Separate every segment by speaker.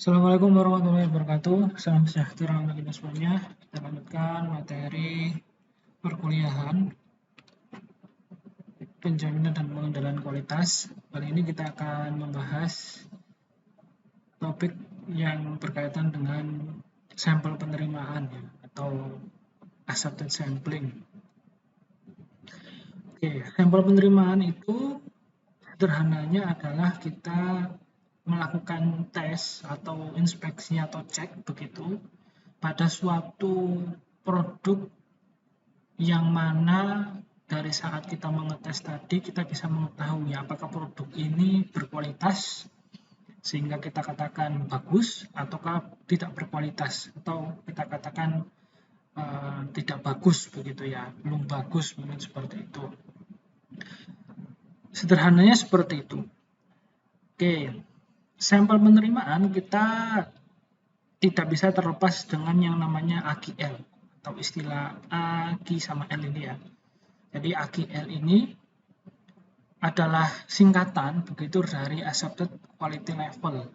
Speaker 1: Assalamualaikum warahmatullahi wabarakatuh. Salam sejahtera untuk kita semuanya. Kita lanjutkan materi perkuliahan penjaminan dan pengendalian kualitas. Kali ini kita akan membahas topik yang berkaitan dengan sampel penerimaan atau accepted sampling. Oke, sampel penerimaan itu sederhananya adalah kita melakukan tes atau inspeksi atau cek begitu pada suatu produk yang mana dari saat kita mengetes tadi kita bisa mengetahui apakah produk ini berkualitas sehingga kita katakan bagus ataukah tidak berkualitas atau kita katakan tidak bagus begitu ya, belum bagus mungkin seperti itu. Sederhananya seperti itu. Oke, sampel penerimaan kita tidak bisa terlepas dengan yang namanya AQL atau istilah AQ sama L ini ya. Jadi AQL ini adalah singkatan begitu dari accepted quality level.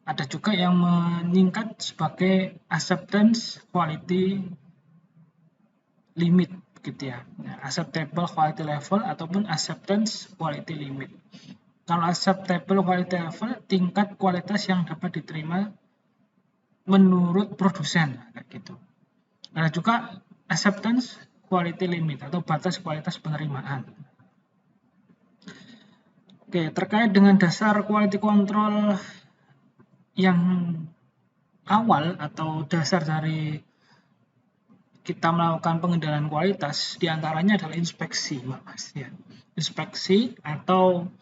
Speaker 1: Ada juga yang menyingkat sebagai acceptance quality limit gitu ya. Nah, acceptable quality level ataupun acceptance quality limit. Kalau acceptable quality level tingkat kualitas yang dapat diterima menurut produsen kayak gitu. Ada juga acceptance quality limit atau batas kualitas penerimaan. Oke, terkait dengan dasar quality control yang awal atau dasar dari kita melakukan pengendalian kualitas diantaranya adalah inspeksi, Mas ya. Inspeksi atau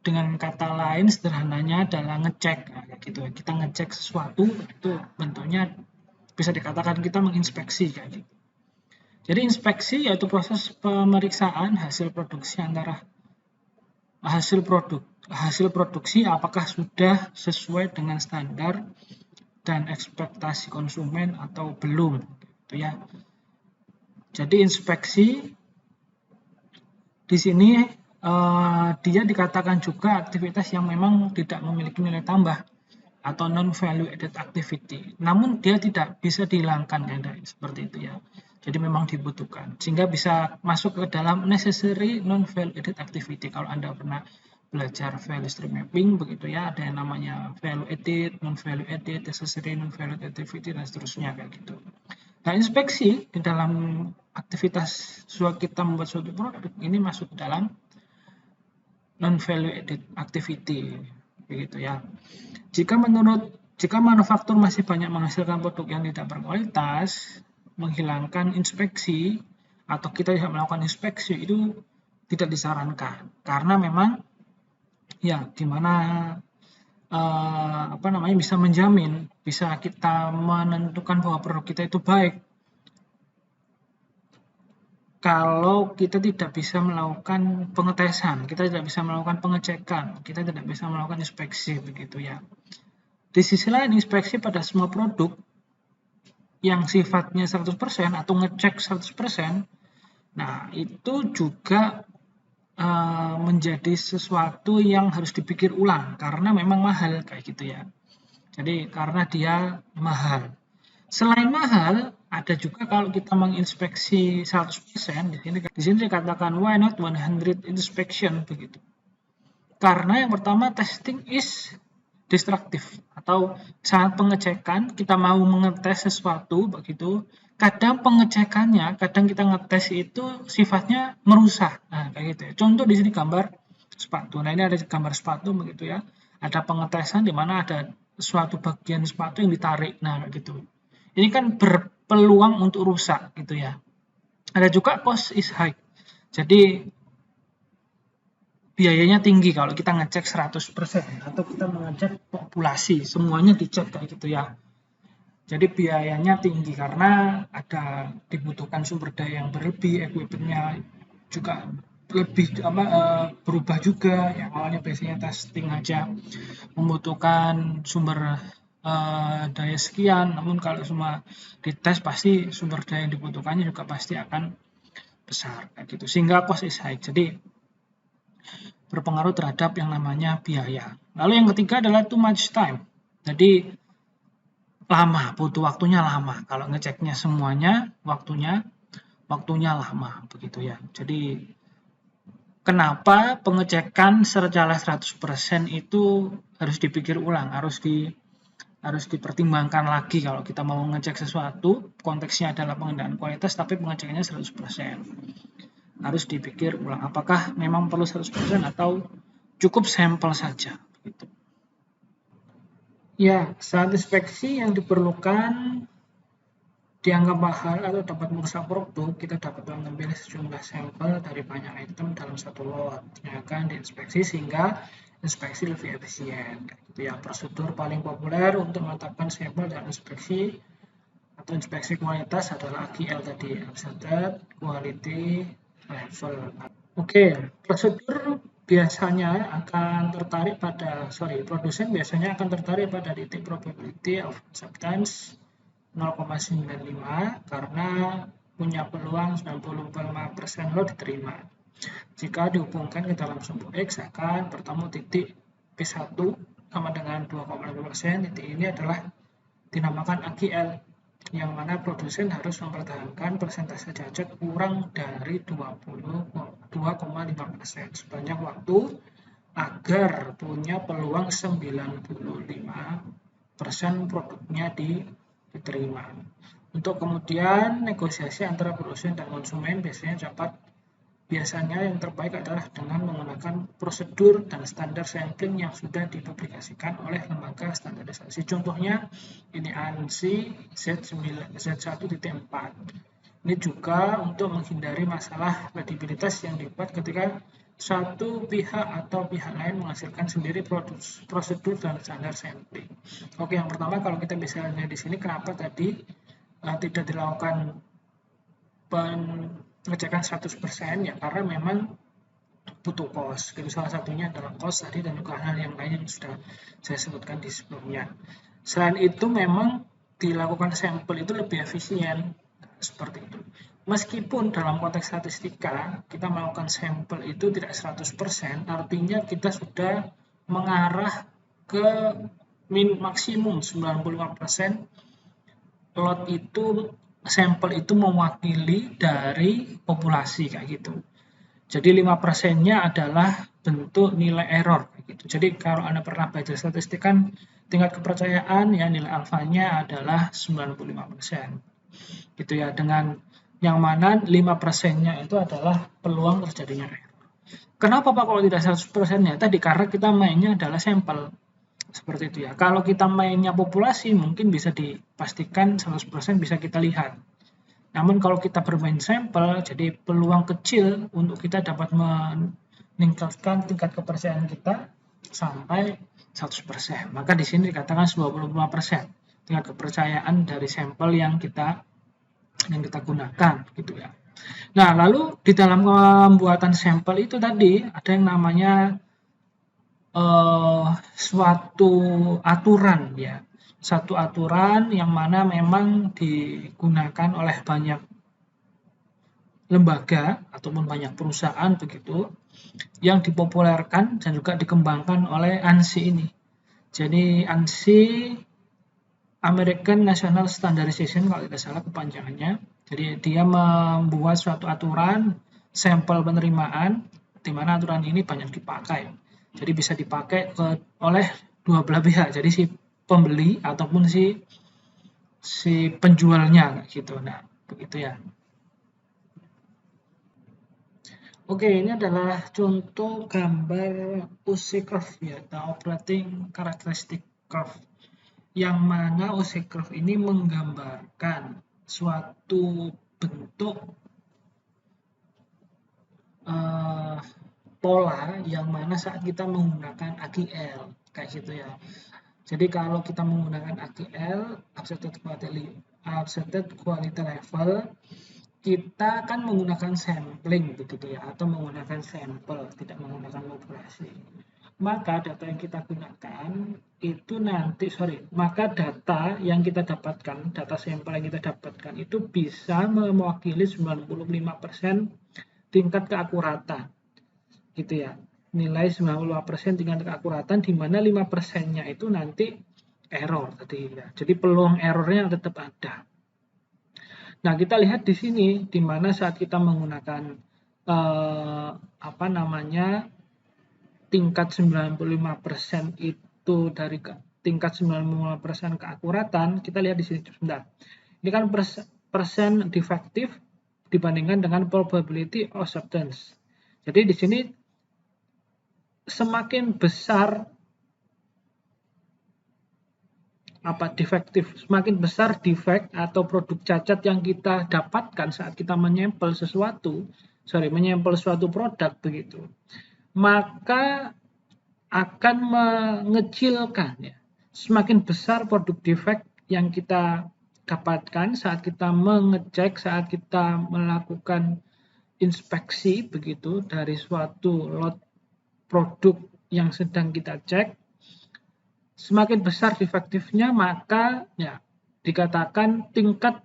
Speaker 1: dengan kata lain sederhananya adalah ngecek, kayak gitu. Kita ngecek sesuatu itu bentuknya bisa dikatakan kita menginspeksi kayak gitu. Jadi inspeksi yaitu proses pemeriksaan hasil produksi antara hasil produksi apakah sudah sesuai dengan standar dan ekspektasi konsumen atau belum gitu ya. Jadi inspeksi di sini dia dikatakan juga aktivitas yang memang tidak memiliki nilai tambah atau non value added activity. Namun dia tidak bisa dihilangkan seperti itu ya. Jadi memang dibutuhkan sehingga bisa masuk ke dalam necessary non value added activity. Kalau Anda pernah belajar value stream mapping begitu ya, ada yang namanya value added, non value added, necessary non value added activity dan seterusnya kayak gitu. Nah, inspeksi di dalam aktivitas kita membuat suatu produk ini masuk dalam non value added activity begitu ya. Jika manufaktur masih banyak menghasilkan produk yang tidak berkualitas, menghilangkan inspeksi atau kita tidak melakukan inspeksi itu tidak disarankan karena memang ya gimana bisa menjamin, bisa kita menentukan bahwa produk kita itu baik kalau kita tidak bisa melakukan pengetesan, kita tidak bisa melakukan pengecekan, kita tidak bisa melakukan inspeksi begitu ya. Di sisi lain inspeksi pada semua produk yang sifatnya 100% atau ngecek 100%, nah itu juga menjadi sesuatu yang harus dipikir ulang karena memang mahal kayak gitu ya. Jadi karena dia mahal. Selain mahal, ada juga kalau kita menginspeksi 100%, di sini dikatakan why not 100 inspection begitu. Karena yang pertama testing is destruktif atau saat pengecekan kita mau mengetes sesuatu begitu, kadang pengecekannya, kadang kita ngetes itu sifatnya merusak. Nah, kayak gitu ya. Contoh di sini gambar sepatu. Nah, ini ada gambar sepatu begitu ya. Ada pengetesan di mana ada suatu bagian sepatu yang ditarik. Nah, kayak gitu. Ini kan berpeluang untuk rusak gitu ya. Ada juga cost is high. Jadi biayanya tinggi kalau kita ngecek 100% atau kita mengecek populasi, semuanya dicek kayak gitu ya. Jadi biayanya tinggi karena ada dibutuhkan sumber daya yang berlebih, equipment-nya juga lebih berubah juga. Yang awalnya biasanya testing aja membutuhkan sumber daya sekian, namun kalau semua dites pasti sumber daya yang dibutuhkannya juga pasti akan besar kayak gitu. Sehingga cost is high. Jadi berpengaruh terhadap yang namanya biaya. Lalu yang ketiga adalah too much time. Jadi lama, butuh waktunya lama. Kalau ngeceknya semuanya, waktunya lama begitu ya. Jadi kenapa pengecekan secara 100% itu harus dipikir ulang, harus dipertimbangkan lagi kalau kita mau ngecek sesuatu, konteksnya adalah pengendalian kualitas tapi pengecekannya 100%. Harus dipikir ulang apakah memang perlu 100% atau cukup sampel saja gitu. Ya, saat inspeksi yang diperlukan dianggap mahal atau dapat merusak produk, kita dapat mengambil sejumlah sampel dari banyak item dalam satu lot yang akan diinspeksi sehingga inspeksi lebih efisien. Itu ya prosedur paling populer untuk menetapkan sampel dan inspeksi atau inspeksi kualitas adalah AQL tadi, Accepted Quality Level. Oke, prosedur biasanya akan tertarik pada, produsen biasanya akan tertarik pada titik probability of acceptance 0,95 karena punya peluang 95% lot diterima. Jika dihubungkan ke dalam sumbu X akan bertemu titik P1 sama dengan 2,5%. Titik ini adalah dinamakan AQL, yang mana produsen harus mempertahankan persentase cacat kurang dari 2,5% sebanyak waktu agar punya peluang 95% produknya diterima. Untuk kemudian negosiasi antara produsen dan konsumen biasanya yang terbaik adalah dengan menggunakan prosedur dan standar sampling yang sudah dipublikasikan oleh lembaga standarisasi. Contohnya ini ANSI Z1.4. Ini juga untuk menghindari masalah kredibilitas yang dibuat ketika satu pihak atau pihak lain menghasilkan sendiri prosedur dan standar sampling. Oke, yang pertama kalau kita bisa lihat di sini kenapa tadi tidak dilakukan pengecekan 100% ya karena memang butuh cost. Jadi salah satunya adalah cost tadi dan juga hal yang lain yang sudah saya sebutkan di sebelumnya. Selain itu memang dilakukan sampel itu lebih efisien seperti itu. Meskipun dalam konteks statistika kita melakukan sampel itu tidak 100%, artinya kita sudah mengarah ke maksimum 95% lot itu sampel itu mewakili dari populasi kayak gitu. Jadi 5%-nya adalah bentuk nilai error kayak gitu. Jadi kalau Anda pernah baca statistik kan tingkat kepercayaan ya nilai alfanya adalah 95%. Gitu ya, dengan yang mana 5%-nya itu adalah peluang terjadinya error. Kenapa Pak kalau tidak 100%-nya? Tadi karena kita mainnya adalah sampel. Seperti itu ya. Kalau kita mainnya populasi mungkin bisa dipastikan 100% bisa kita lihat. Namun kalau kita bermain sampel, jadi peluang kecil untuk kita dapat meningkatkan tingkat kepercayaan kita sampai 100%. Maka di sini dikatakan 95% tingkat kepercayaan dari sampel yang kita gunakan gitu ya. Nah, lalu di dalam pembuatan sampel itu tadi ada yang namanya suatu aturan ya, satu aturan yang mana memang digunakan oleh banyak lembaga ataupun banyak perusahaan begitu yang dipopulerkan dan juga dikembangkan oleh ANSI ini. Jadi ANSI American National Standardization kalau tidak salah kepanjangannya. Jadi dia membuat suatu aturan sampel penerimaan di mana aturan ini banyak dipakai. Jadi bisa dipakai oleh dua belah pihak. Jadi si pembeli ataupun si penjualnya gitu. Nah, begitu ya. Oke, ini adalah contoh gambar OC curve ya, atau operating characteristic curve. Yang mana OC curve ini menggambarkan suatu bentuk pola yang mana saat kita menggunakan AQL kayak gitu ya. Jadi kalau kita menggunakan AQL, Accepted Quality Level, kita akan menggunakan sampling begitu ya, atau menggunakan sampel, tidak menggunakan populasi. Maka data yang kita gunakan itu maka data yang kita dapatkan, data sampel yang kita dapatkan itu bisa mewakili 95% tingkat keakuratan. Gitu ya. Nilai 95% tingkat keakuratan di mana 5%-nya itu nanti error tadi ya. Jadi peluang errornya tetap ada. Nah, kita lihat di sini di mana saat kita menggunakan tingkat 95% itu dari tingkat 95% keakuratan, kita lihat di sini sebentar. Ini kan persen defektif dibandingkan dengan probability of acceptance. Jadi di sini semakin besar defektif, semakin besar defect atau produk cacat yang kita dapatkan saat kita menyempel suatu produk begitu, maka akan mengecilkan ya. Semakin besar produk defect yang kita dapatkan saat kita mengecek, saat kita melakukan inspeksi begitu dari suatu lot produk yang sedang kita cek, semakin besar defektifnya, maka ya dikatakan tingkat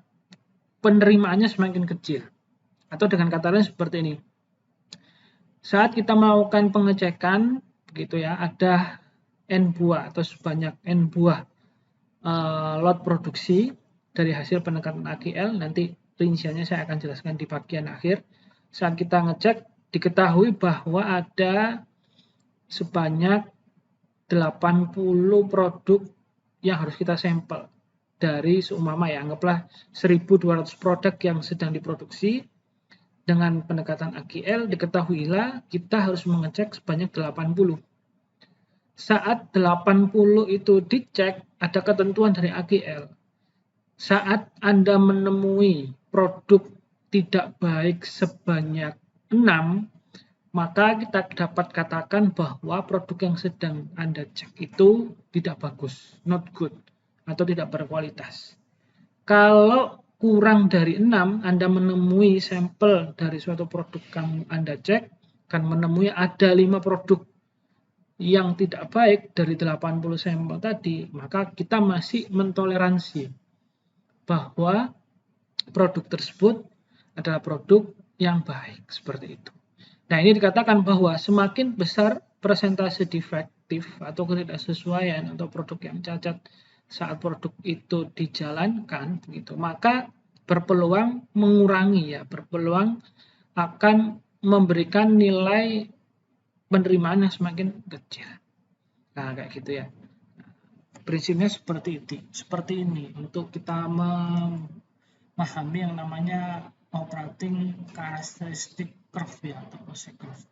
Speaker 1: penerimaannya semakin kecil. Atau dengan kata lain seperti ini. Saat kita melakukan pengecekan, begitu ya, ada N buah atau sebanyak N buah lot produksi dari hasil pendekatan AGL, nanti rinciannya saya akan jelaskan di bagian akhir. Saat kita ngecek, diketahui bahwa ada sebanyak 80 produk yang harus kita sampel dari seumpama ya, anggaplah 1.200 produk yang sedang diproduksi dengan pendekatan AGL, diketahuilah kita harus mengecek sebanyak 80. Saat 80 itu dicek, ada ketentuan dari AGL. Saat Anda menemui produk tidak baik sebanyak 6, maka kita dapat katakan bahwa produk yang sedang Anda cek itu tidak bagus, not good, atau tidak berkualitas. Kalau kurang dari 6, Anda menemui sampel dari suatu produk yang Anda cek, akan menemui ada 5 produk yang tidak baik dari 80 sampel tadi, maka kita masih mentoleransi bahwa produk tersebut adalah produk yang baik, seperti itu. Nah, ini dikatakan bahwa semakin besar persentase defektif atau ketidaksesuaian atau produk yang cacat saat produk itu dijalankan, begitu, maka berpeluang mengurangi ya, berpeluang akan memberikan nilai penerimaan yang semakin kecil. Nah, kayak gitu ya. Prinsipnya seperti ini untuk kita memahami yang namanya operating characteristic curve ya, atau OC curve.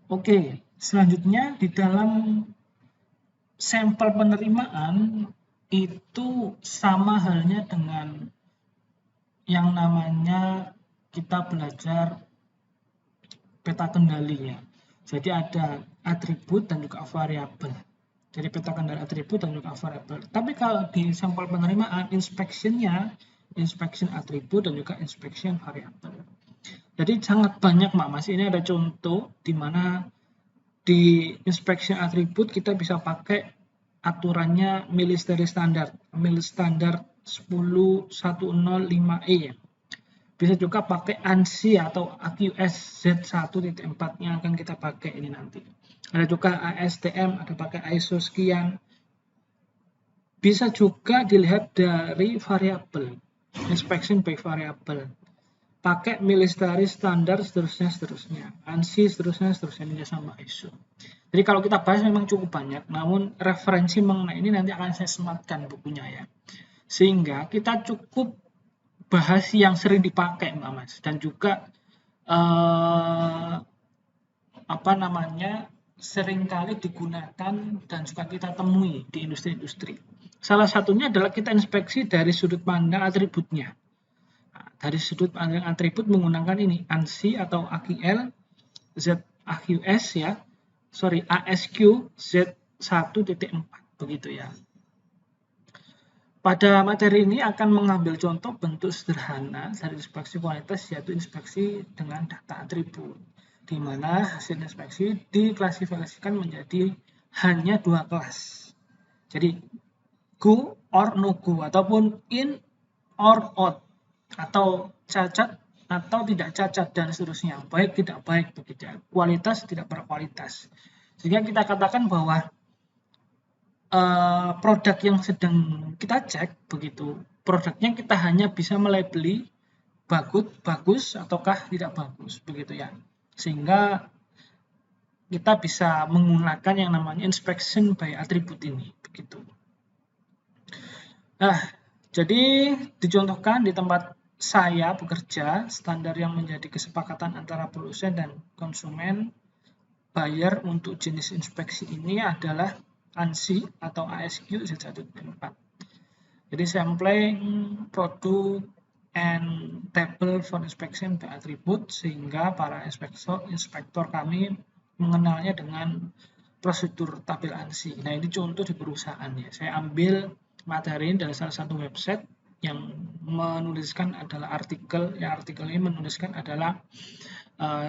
Speaker 1: Oke, selanjutnya di dalam sampel penerimaan itu sama halnya dengan yang namanya kita belajar peta kendali ya. Jadi ada atribut dan juga variabel. Jadi peta kendali atribut dan juga variabel. Tapi kalau di sampel penerimaan, inspection atribut dan juga inspection variabel. Jadi sangat banyak Mas. Ini ada contoh di mana di inspection atribut kita bisa pakai aturannya military standard, mil standar 10105E ya. Bisa juga pakai ANSI atau AQS Z1.4 yang akan kita pakai ini nanti. Ada juga ASTM, ada pakai ISO sekian. Bisa juga dilihat dari variabel, inspection by variabel. Pakai military standard seterusnya, ANSI seterusnya ini sama ISO. Jadi kalau kita bahas memang cukup banyak, namun referensi mengenai ini nanti akan saya sematkan bukunya ya. Sehingga kita cukup bahas yang sering dipakai Mas, dan juga seringkali digunakan dan juga kita temui di industri-industri. Salah satunya adalah kita inspeksi dari sudut pandang atributnya. Nah, dari sudut pandang atribut menggunakan ini ANSI atau AQL ZAQS ya, ASQ Z1.4 begitu ya. Pada materi ini akan mengambil contoh bentuk sederhana dari inspeksi kualitas, yaitu inspeksi dengan data atribut, di mana hasil inspeksi diklasifikasikan menjadi hanya 2 kelas. Jadi go or no go, ataupun in or out, atau cacat atau tidak cacat dan seterusnya, baik tidak baik begitu ya, kualitas tidak berkualitas. Sehingga kita katakan bahwa produk yang sedang kita cek begitu, produknya kita hanya bisa melabeli bagus ataukah tidak bagus begitu ya. Sehingga kita bisa menggunakan yang namanya inspection by attribute ini begitu. Nah, jadi dicontohkan di tempat saya bekerja, standar yang menjadi kesepakatan antara produsen dan konsumen buyer untuk jenis inspeksi ini adalah ANSI atau ASQ Z1.4. Jadi sampling, product, and table for inspection by attribute, sehingga para inspektor kami mengenalnya dengan prosedur tabel ANSI. Nah, ini contoh di perusahaan ya. Saya ambil materi dari salah satu website yang menuliskan adalah artikel. Ya, artikel ini menuliskan adalah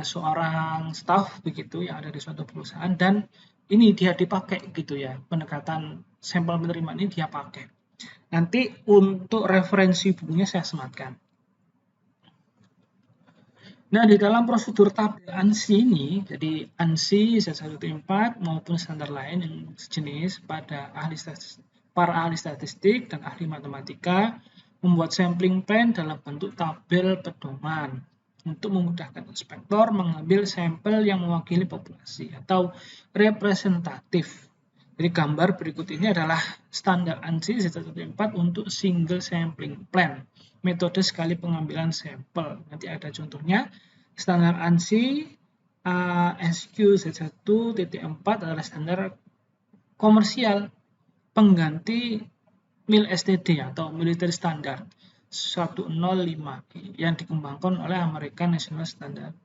Speaker 1: seorang staff begitu yang ada di suatu perusahaan, dan ini dia dipakai gitu ya, pendekatan sampel penerima ini dia pakai. Nanti untuk referensi bukunya saya sematkan. Nah, di dalam prosedur tabel ANSI ini, jadi ANSI Z1.4 maupun standar lain yang sejenis pada para ahli statistik dan ahli matematika membuat sampling plan dalam bentuk tabel pedoman untuk memudahkan inspektor mengambil sampel yang mewakili populasi atau representatif. Jadi gambar berikut ini adalah standar ANSI Z1.4 untuk single sampling plan, metode sekali pengambilan sampel. Nanti ada contohnya. Standar ANSI ASQ Z1.4 adalah standar komersial pengganti MIL STD atau Military Standard 105 yang dikembangkan oleh American National Standard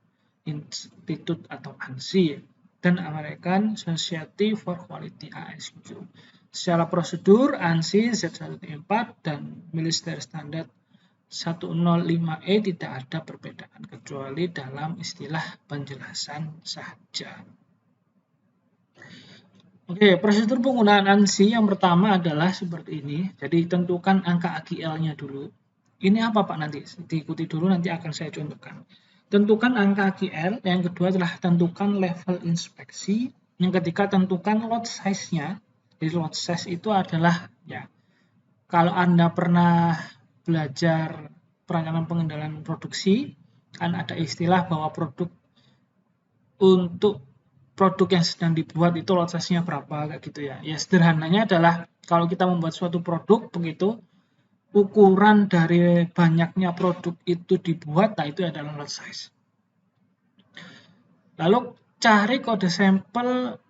Speaker 1: Institute atau ANSI dan American Society for Quality ASQ. Secara prosedur ANSI Z1.4 dan Military Standard 105E tidak ada perbedaan kecuali dalam istilah penjelasan saja. Oke, prosedur penggunaan ANSI yang pertama adalah seperti ini. Jadi tentukan angka AGL-nya dulu. Ini apa Pak nanti? Diikuti dulu, nanti akan saya contohkan. Tentukan angka AGL. Yang kedua adalah tentukan level inspeksi. Yang ketiga tentukan lot size-nya. Jadi lot size itu adalah ya, kalau Anda pernah belajar perencanaan pengendalian produksi, kan ada istilah bahwa untuk produk yang sedang dibuat itu lot size-nya berapa, kayak gitu ya. Ya sederhananya adalah kalau kita membuat suatu produk begitu, ukuran dari banyaknya produk itu dibuat, nah itu adalah lot size. Lalu cari kode sampel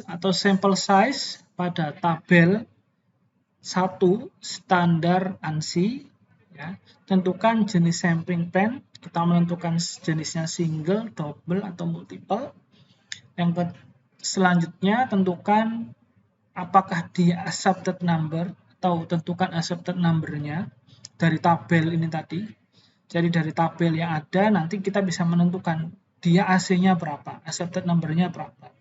Speaker 1: atau sample size pada tabel 1 standar ANSI. Ya. Tentukan jenis sampling plan, kita menentukan jenisnya single, double, atau multiple. Yang selanjutnya tentukan apakah dia accepted number atau tentukan accepted number-nya dari tabel ini tadi. Jadi dari tabel yang ada nanti kita bisa menentukan dia AC-nya berapa, accepted number-nya berapa,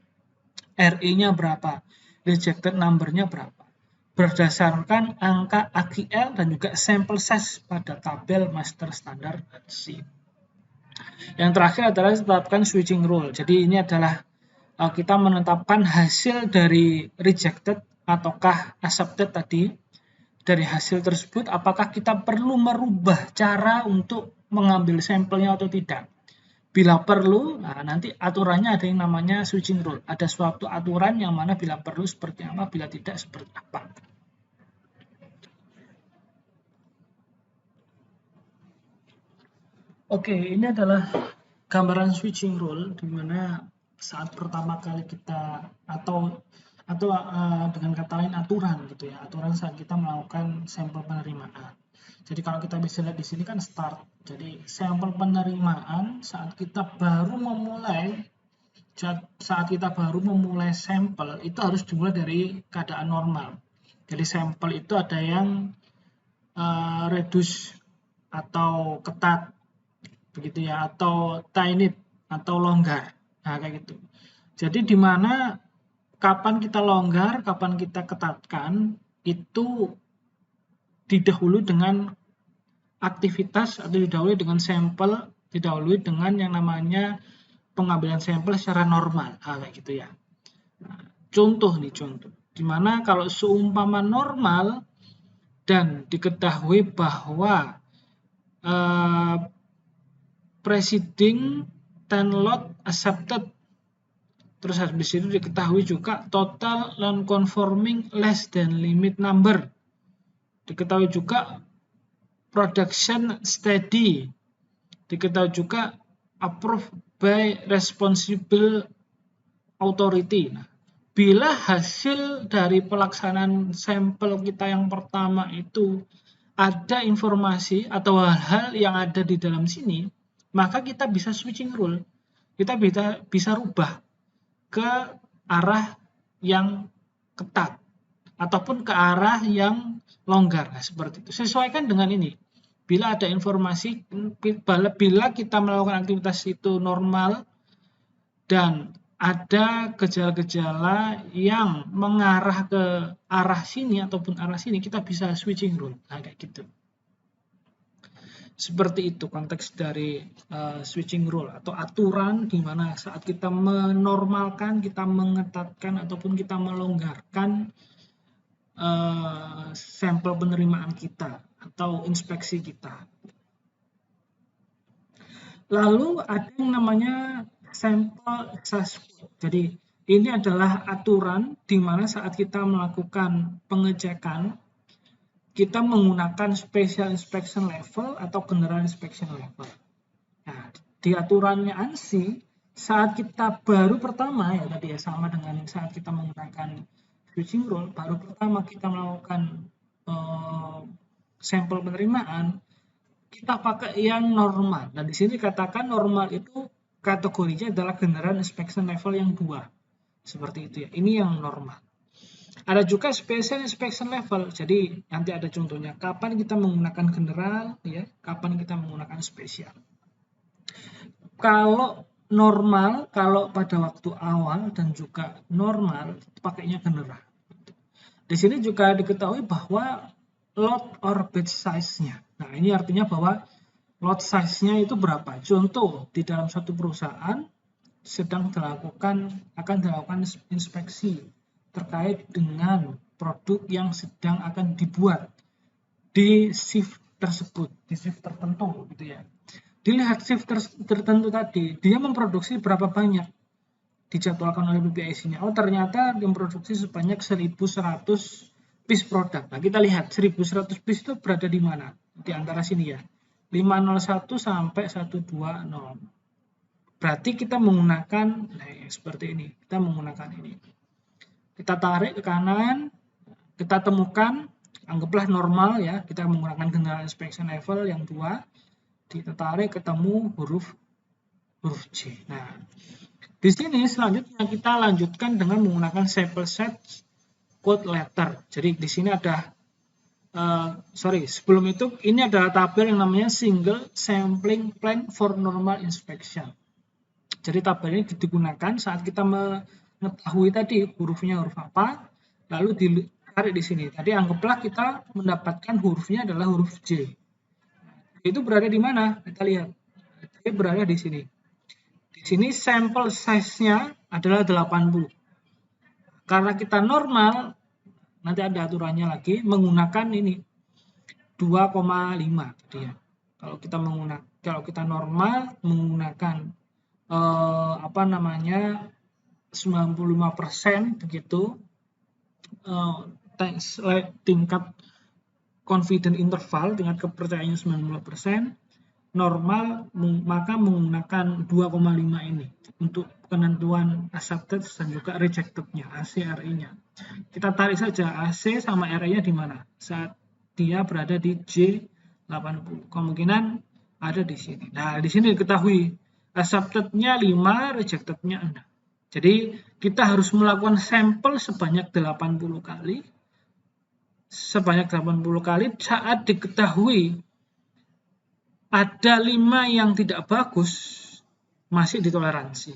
Speaker 1: RE-nya berapa, rejected number-nya berapa. Berdasarkan angka AGL dan juga sample size pada tabel master standar ANSI. Yang terakhir adalah tetapkan switching rule. Jadi ini adalah kita menetapkan hasil dari rejected ataukah accepted tadi. Dari hasil tersebut apakah kita perlu merubah cara untuk mengambil sampelnya atau tidak. Bila perlu, nah nanti aturannya ada yang namanya switching rule. Ada suatu aturan yang mana bila perlu seperti apa, bila tidak seperti apa. Oke, ini adalah gambaran switching rule di mana saat pertama kali kita atau dengan kata lain aturan gitu ya, aturan saat kita melakukan sampel penerimaan. Jadi kalau kita bisa lihat di sini kan start. Jadi sampel penerimaan saat kita baru memulai sampel itu harus dimulai dari keadaan normal. Jadi sampel itu ada yang reduce atau ketat begitu ya, atau tight atau longgar. Nah, kayak gitu. Jadi di mana kapan kita longgar, kapan kita ketatkan itu didahului dengan aktivitas atau didahului dengan sampel, didahului dengan yang namanya pengambilan sampel secara normal, kayak gitu ya. Nah, contoh, dimana kalau seumpama normal dan diketahui bahwa preceding 10 lot accepted, terus habis itu diketahui juga total non-conforming less than limit number, diketahui juga production steady, diketahui juga approved by responsible authority. Nah, bila hasil dari pelaksanaan sampel kita yang pertama itu ada informasi atau hal-hal yang ada di dalam sini, maka kita bisa switching rule. Kita bisa rubah ke arah yang ketat ataupun ke arah yang longgar. Nah, seperti itu. Sesuaikan dengan ini. Bila ada informasi, bila kita melakukan aktivitas itu normal dan ada gejala-gejala yang mengarah ke arah sini ataupun arah sini, kita bisa switching rule. Nah, kayak gitu. Seperti itu konteks dari switching rule atau aturan di mana saat kita menormalkan, kita mengetatkan ataupun kita melonggarkan sampel penerimaan kita atau inspeksi kita. Lalu ada yang namanya sampel access code. Jadi ini adalah aturan di mana saat kita melakukan pengecekan, kita menggunakan special inspection level atau general inspection level. Nah, di aturannya ANSI, saat kita baru pertama ya tadi ya sama dengan saat kita menggunakan switching rule, baru pertama kita melakukan sampel penerimaan, kita pakai yang normal. Nah, di sini katakan normal itu kategorinya adalah general inspection level yang 2. Seperti itu ya. Ini yang normal. Ada juga special inspection level. Jadi nanti ada contohnya kapan kita menggunakan general ya, kapan kita menggunakan spesial. Kalau normal, kalau pada waktu awal dan juga normal pakainya general. Di sini juga diketahui bahwa lot or batch size-nya. Nah, ini artinya bahwa lot size-nya itu berapa. Contoh, di dalam satu perusahaan akan dilakukan inspeksi terkait dengan produk yang sedang akan dibuat di shift tersebut, di shift tertentu gitu ya. Dilihat shift tertentu tadi, dia memproduksi berapa banyak dijadwalkan oleh PPIC-nya. Oh, ternyata dia memproduksi sebanyak 1.100 piece produk. Nah, kita lihat 1.100 piece itu berada di mana? Di antara sini ya. 501 sampai 120. Berarti kita menggunakan seperti ini. Kita menggunakan ini. Kita tarik ke kanan, kita temukan, anggaplah normal ya, kita menggunakan general inspection level yang 2, kita tarik ketemu huruf C. Nah, di sini selanjutnya kita lanjutkan dengan menggunakan sample set code letter. Jadi di sini ada, sebelum itu ini adalah tabel yang namanya single sampling plan for normal inspection. Jadi tabel ini digunakan saat kita mengetahui tadi hurufnya huruf apa, lalu ditarik di sini. Tadi anggaplah kita mendapatkan hurufnya adalah huruf J. Itu berada di mana? Kita lihat. Dia berada di sini. Di sini sampel size-nya adalah 80. Karena kita normal, nanti ada aturannya lagi, menggunakan ini 2,5 tadi ya. Kalau kita normal menggunakan 95% begitu, tingkat confident interval, tingkat kepercayaannya 90%, normal maka menggunakan 2,5 ini untuk penentuan accepted dan juga rejected-nya, AC, RE-nya. Kita tarik saja AC sama RE-nya di mana? Saat dia berada di J80. Kemungkinan ada di sini. Nah, di sini diketahui accepted-nya 5, rejected-nya 6. Jadi, kita harus melakukan sampel sebanyak 80 kali. Sebanyak 80 kali saat diketahui ada 5 yang tidak bagus, masih ditoleransi.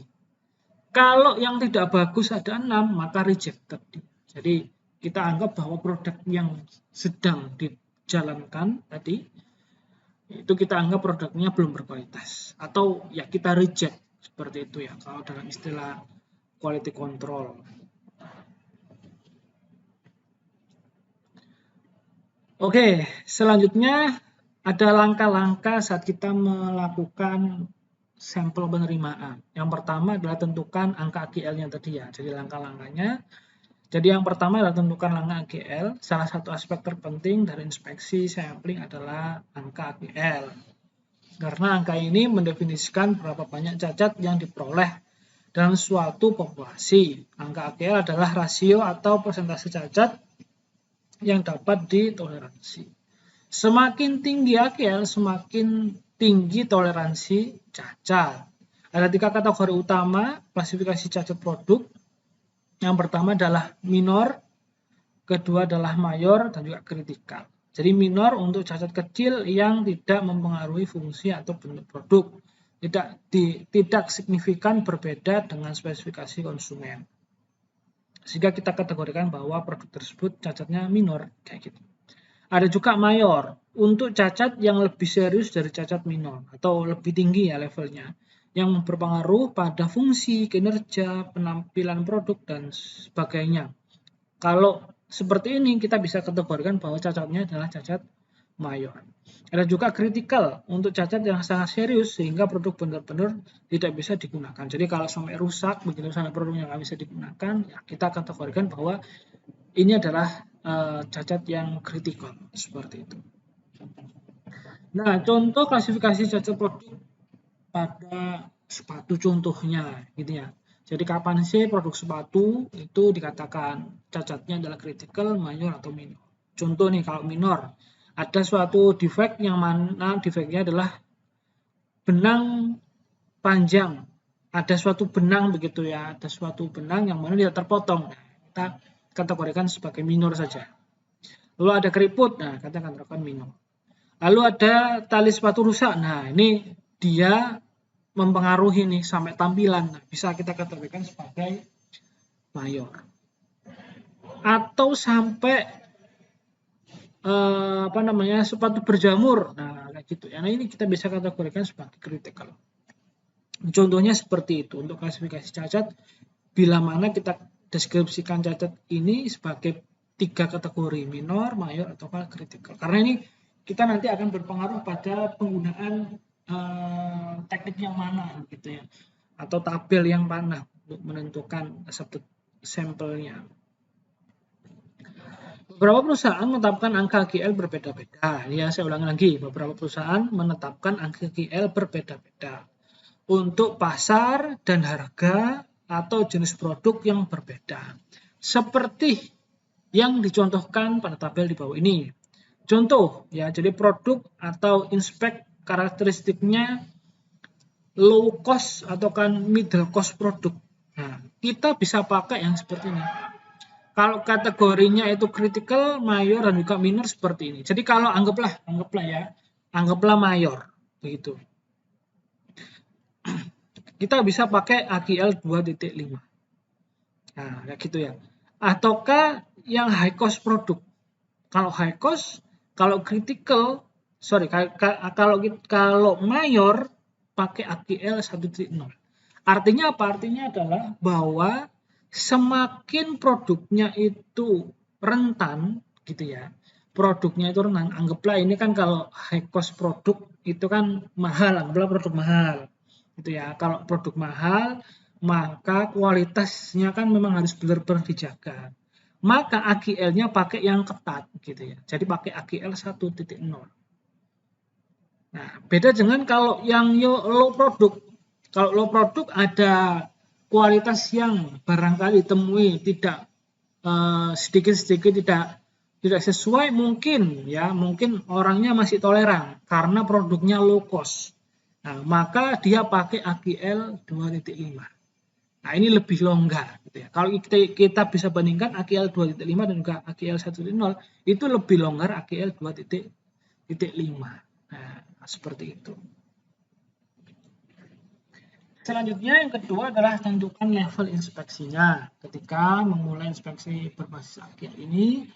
Speaker 1: Kalau yang tidak bagus ada 6, maka rejected. Jadi, kita anggap bahwa produk yang sedang dijalankan tadi itu kita anggap produknya belum berkualitas atau ya kita reject seperti itu ya kalau dalam istilah quality control. Oke, selanjutnya ada langkah-langkah saat kita melakukan sampel penerimaan. Yang pertama adalah tentukan angka AGL-nya tadi ya. Jadi langkah-langkahnya. Jadi yang pertama adalah tentukan angka AGL. Salah satu aspek terpenting dari inspeksi sampling adalah angka AGL. Karena angka ini mendefinisikan berapa banyak cacat yang diperoleh dalam suatu populasi. Angka AGL adalah rasio atau persentase cacat yang dapat ditoleransi. Semakin tinggi AGL, semakin tinggi toleransi cacat. Ada 3 kategori utama klasifikasi cacat produk. Yang pertama adalah minor, kedua adalah mayor, dan juga kritikal. Jadi minor untuk cacat kecil yang tidak mempengaruhi fungsi atau bentuk produk, tidak signifikan berbeda dengan spesifikasi konsumen. Sehingga kita kategorikan bahwa produk tersebut cacatnya minor, kayak gitu. Ada juga mayor, untuk cacat yang lebih serius dari cacat minor, atau lebih tinggi ya levelnya, yang berpengaruh pada fungsi, kinerja, penampilan produk, dan sebagainya. Kalau seperti ini kita bisa kategorikan bahwa cacatnya adalah cacat mayor. Ada juga kritikal untuk cacat yang sangat serius sehingga produk benar-benar tidak bisa digunakan. Jadi kalau sampai rusak, begitu sampai produknya nggak bisa digunakan, ya kita kategorikan bahwa ini adalah cacat yang kritikal seperti itu. Nah, contoh klasifikasi cacat produk pada sepatu contohnya, gitu ya. Jadi kapan sih produk sepatu itu dikatakan cacatnya adalah kritikal, mayor, atau minor. Contoh nih kalau minor, ada suatu defect yang mana defectnya adalah benang panjang. Ada suatu benang begitu ya, ada suatu benang yang mana tidak terpotong. Nah, kita kategorikan sebagai minor saja. Lalu ada keriput, nah kita kategorikan minor. Lalu ada tali sepatu rusak, nah ini dia mempengaruhi nih sampai tampilan, nah, bisa kita kategorikan sebagai mayor. Atau sampai sepatu berjamur, nah kayak gitu ya. Nah ini kita bisa kategorikan sebagai critical. Contohnya seperti itu untuk klasifikasi cacat. Bila mana kita deskripsikan cacat ini sebagai 3 kategori, minor, mayor, atau critical. Karena ini kita nanti akan berpengaruh pada penggunaan teknik yang mana gitu ya, atau tabel yang mana untuk menentukan subjek sampelnya. Beberapa perusahaan menetapkan angka AGL berbeda-beda. Ya, saya ulangi lagi, beberapa perusahaan menetapkan angka AGL berbeda-beda untuk pasar dan harga atau jenis produk yang berbeda. Seperti yang dicontohkan pada tabel di bawah ini. Contoh ya, jadi produk atau inspek karakteristiknya low cost atau kan middle cost produk. Nah, kita bisa pakai yang seperti ini. Kalau kategorinya itu critical, mayor, dan juga minor seperti ini. Jadi kalau anggaplah mayor, begitu. Kita bisa pakai AGL 2.5. Nah, kayak gitu ya. Ataukah yang high cost produk. Kalau high cost, kalau critical, kalau mayor pakai AGL 1.0. Artinya apa? Artinya adalah bahwa semakin produknya itu rentan gitu ya. Produknya itu rentan. Anggaplah ini kan kalau high cost produk itu kan mahal, anggaplah produk mahal. Gitu ya. Kalau produk mahal, maka kualitasnya kan memang harus benar-benar dijaga. Maka AGL-nya pakai yang ketat gitu ya. Jadi pakai AGL 1.0. Nah, beda dengan kalau yang low produk. Kalau low produk ada kualitas yang barangkali ditemui tidak sedikit-sedikit tidak sesuai, mungkin orangnya masih toleran karena produknya low cost. Nah, maka dia pakai AGL 2.5. Nah, ini lebih longgar gitu ya. Kalau kita bisa bandingkan AGL 2.5 dan juga AGL 1.0, itu lebih longgar AGL 2.5. Nah, seperti itu. Selanjutnya yang kedua adalah tentukan level inspeksinya. Ketika memulai inspeksi berbasis AGL ini,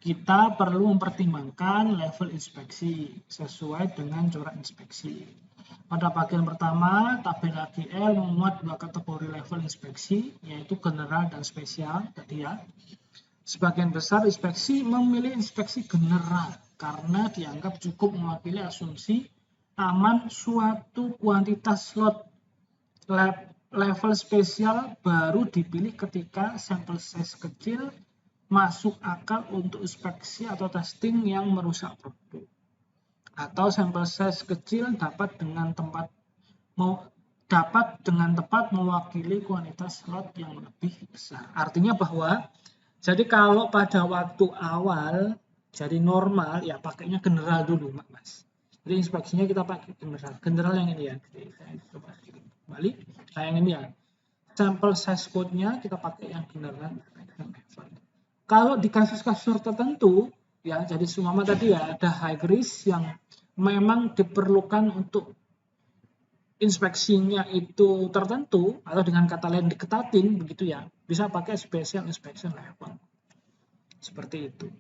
Speaker 1: kita perlu mempertimbangkan level inspeksi sesuai dengan corak inspeksi. Pada bagian pertama, tabel AGL memuat dua kategori level inspeksi, yaitu general dan spesial tadi ya. Sebagian besar inspeksi memilih inspeksi general karena dianggap cukup mewakili asumsi aman suatu kuantitas slot. Level spesial baru dipilih ketika sampel size kecil masuk akal untuk inspeksi atau testing yang merusak produk. Atau sampel size kecil dapat dengan tepat mewakili kuantitas slot yang lebih besar. Artinya bahwa jadi kalau pada waktu awal jadi normal ya pakainya general dulu, Mas. Jadi inspeksinya kita pakai general. General yang ini ya. Jadi saya coba kembali. Yang ini ya. Sampel size code-nya kita pakai yang general. Kalau di kasus-kasus tertentu, ya jadi sumama tadi ya ada high risk yang memang diperlukan untuk inspeksinya itu tertentu atau dengan kata lain diketatin begitu ya, bisa pakai special inspection level. Seperti itu.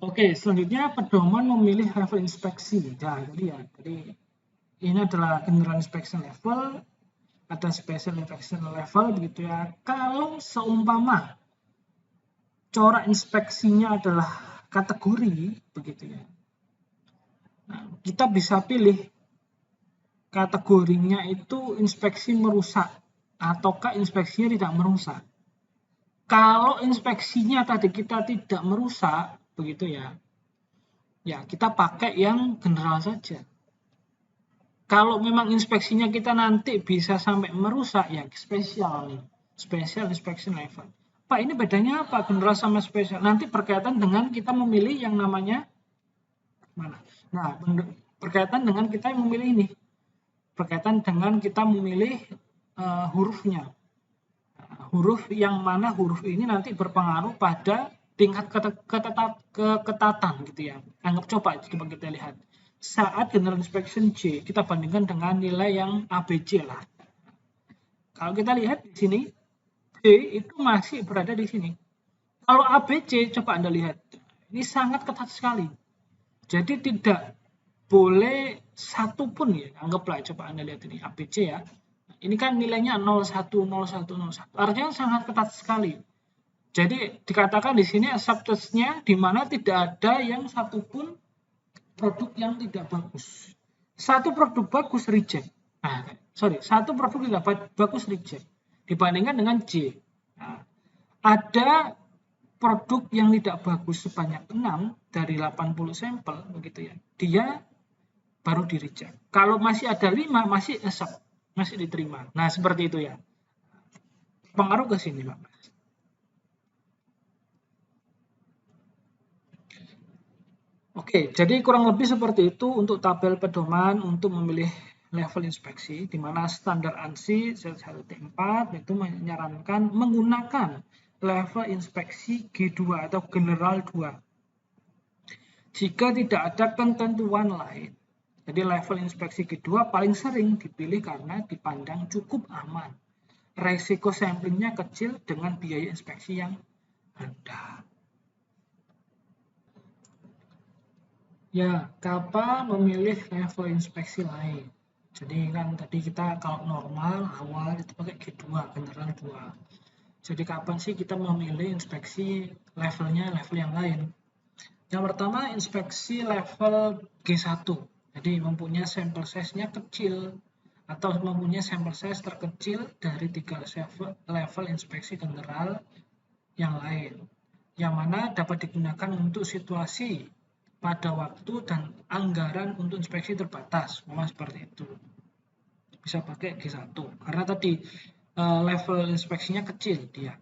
Speaker 1: Oke, selanjutnya pedoman memilih level inspeksi. Nah, jadi ini adalah general inspection level, ada special inspection level begitu ya. Kalau seumpama corak inspeksinya adalah kategori begitu ya. Nah, kita bisa pilih kategorinya itu inspeksi merusak ataukah inspeksinya tidak merusak. Kalau inspeksinya tadi kita tidak merusak begitu ya. Ya, kita pakai yang general saja. Kalau memang inspeksinya kita nanti bisa sampai merusak, ya spesial nih. Special inspection level. Pak, ini bedanya apa general sama spesial? Nanti berkaitan dengan kita memilih yang namanya mana? Nah, berkaitan dengan kita memilih ini. Berkaitan dengan kita memilih hurufnya. Huruf yang mana huruf ini nanti berpengaruh pada tingkat keketatan gitu ya. Coba kita lihat. Saat general inspection C, kita bandingkan dengan nilai yang ABC lah. Kalau kita lihat di sini, C itu masih berada di sini. Kalau ABC, coba Anda lihat. Ini sangat ketat sekali. Jadi tidak boleh satu pun ya, anggaplah coba Anda lihat ini ABC ya. Ini kan nilainya 01, 01, 01. Artinya sangat ketat sekali. Jadi dikatakan di sini acceptance-nya di mana tidak ada yang satupun produk yang tidak bagus. Satu produk bagus reject. Satu produk tidak bagus reject. Dibandingkan dengan C. Nah, ada produk yang tidak bagus sebanyak 6 dari 80 sampel begitu ya. Dia baru di reject. Kalau masih ada 5 masih accept, masih diterima. Nah, seperti itu ya. Pengaruh ke sini, Pak. Oke, jadi kurang lebih seperti itu untuk tabel pedoman untuk memilih level inspeksi, di mana standar ANSI 1T4 itu menyarankan menggunakan level inspeksi G2 atau General 2. Jika tidak ada ketentuan lain, jadi level inspeksi G2 paling sering dipilih karena dipandang cukup aman. Resiko samplingnya kecil dengan biaya inspeksi yang rendah. Ya, kapan memilih level inspeksi lain? Jadi kan tadi kita kalau normal awal itu pakai G2, general 2. Jadi kapan sih kita memilih inspeksi levelnya level yang lain? Yang pertama inspeksi level G1. Jadi mempunyai sampel size-nya kecil atau mempunyai sampel size terkecil dari 3 level inspeksi general yang lain. Yang mana dapat digunakan untuk situasi pada waktu dan anggaran untuk inspeksi terbatas, memang seperti itu. Bisa pakai G1, karena tadi level inspeksinya kecil dia.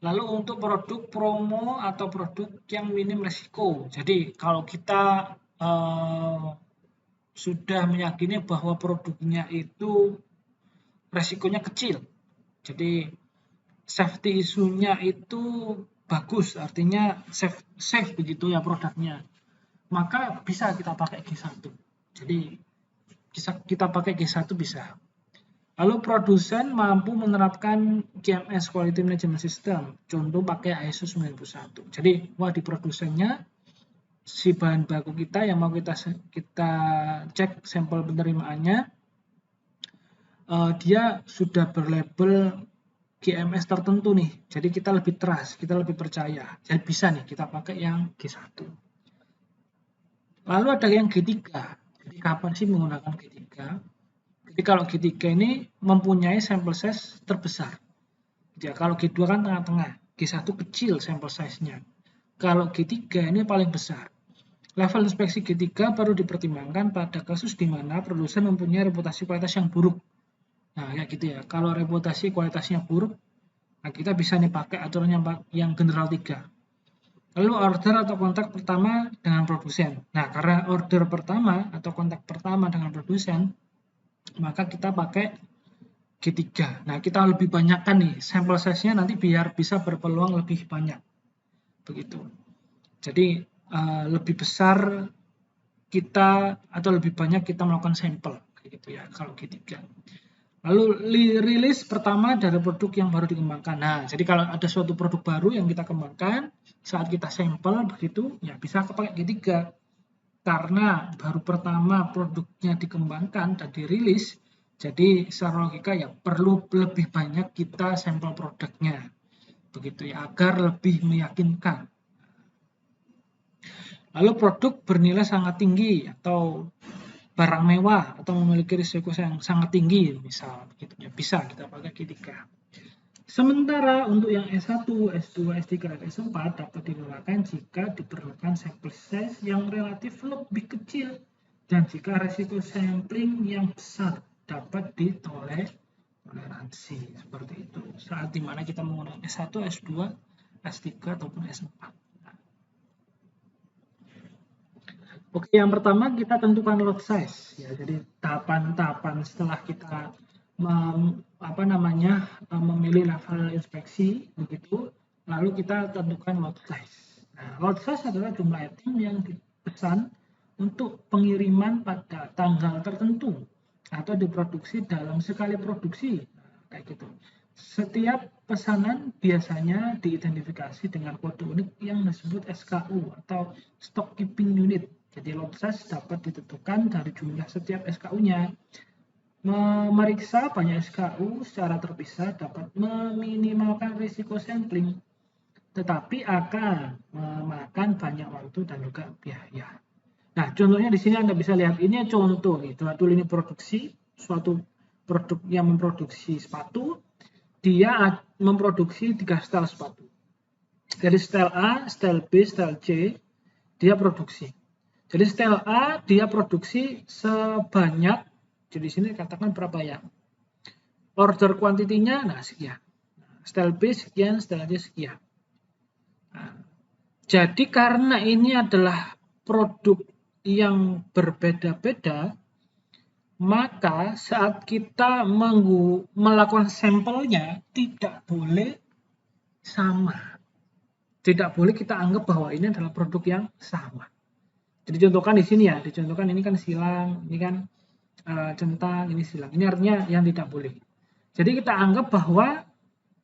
Speaker 1: Lalu untuk produk promo atau produk yang minim resiko. Jadi kalau kita sudah meyakini bahwa produknya itu resikonya kecil. Jadi safety isunya itu bagus, artinya safe begitu ya produknya. Maka bisa kita pakai G1. Jadi kita pakai G1 bisa. Lalu produsen mampu menerapkan QMS Quality Management System, contoh pakai ISO 91. Jadi, di produsennya si bahan baku kita yang mau kita cek sampel penerimaannya, dia sudah berlabel QMS tertentu nih. Jadi kita lebih trust, kita lebih percaya. Jadi bisa nih kita pakai yang G1. Lalu ada yang G3. Jadi kapan sih menggunakan G3? Jadi kalau G3 ini mempunyai sampel size terbesar. Ya, kalau G2 kan tengah-tengah, G1 kecil sampel size-nya. Kalau G3 ini paling besar. Level inspeksi G3 baru dipertimbangkan pada kasus di mana produsen mempunyai reputasi kualitas yang buruk. Nah, kayak gitu ya. Kalau reputasi kualitasnya buruk, nah kita bisa nih pakai aturan yang general 3. Lalu order atau kontak pertama dengan produsen. Nah, karena order pertama atau kontak pertama dengan produsen, maka kita pakai G3. Nah, kita lebih banyakkan nih sampel size-nya nanti biar bisa berpeluang lebih banyak. Begitu. Jadi, lebih besar kita atau lebih banyak kita melakukan sampel gitu ya kalau G3. Lalu rilis pertama dari produk yang baru dikembangkan. Nah, jadi kalau ada suatu produk baru yang kita kembangkan, saat kita sampel begitu, ya bisa pakai G3. Karena baru pertama produknya dikembangkan dan dirilis, jadi secara logika ya perlu lebih banyak kita sampel produknya. Begitu ya, agar lebih meyakinkan. Lalu produk bernilai sangat tinggi atau barang mewah atau memiliki risiko yang sangat tinggi, misal begitu ya, bisa kita pakai G3. Sementara untuk yang S1, S2, S3, dan S4 dapat digunakan jika diperlukan sampel size yang relatif lebih kecil dan jika resiko sampling yang besar dapat ditoleransi, seperti itu. Saat dimana kita menggunakan S1, S2, S3 ataupun S4. Oke, yang pertama kita tentukan lot size ya. Jadi tahapan-tahapan setelah kita memilih level inspeksi begitu, lalu kita tentukan lot size. Nah, lot size adalah jumlah item yang dipesan untuk pengiriman pada tanggal tertentu atau diproduksi dalam sekali produksi. Nah, kayak gitu. Setiap pesanan biasanya diidentifikasi dengan kode unik yang disebut SKU atau Stock Keeping Unit. Jadi lot size dapat ditentukan dari jumlah setiap SKU-nya. Memeriksa banyak SKU secara terpisah dapat meminimalkan risiko sampling, tetapi akan memakan banyak waktu dan juga biaya. Nah, contohnya di sini Anda bisa lihat, ini contoh nih, dulu ini produksi, suatu produk yang memproduksi sepatu, dia memproduksi 3 style sepatu. Jadi style A, style B, style C, dia produksi. Jadi style A dia produksi sebanyak, jadi sini katakan berapa ya? Order kuantitinya, nah sekian. Style B sekian, style C sekian. Nah, jadi karena ini adalah produk yang berbeda-beda, maka saat kita melakukan sampelnya tidak boleh sama. Tidak boleh kita anggap bahwa ini adalah produk yang sama. Jadi dicontohkan di sini ya, dicontohkan ini kan silang, ini kan centang, ini silang. Ini artinya yang tidak boleh. Jadi kita anggap bahwa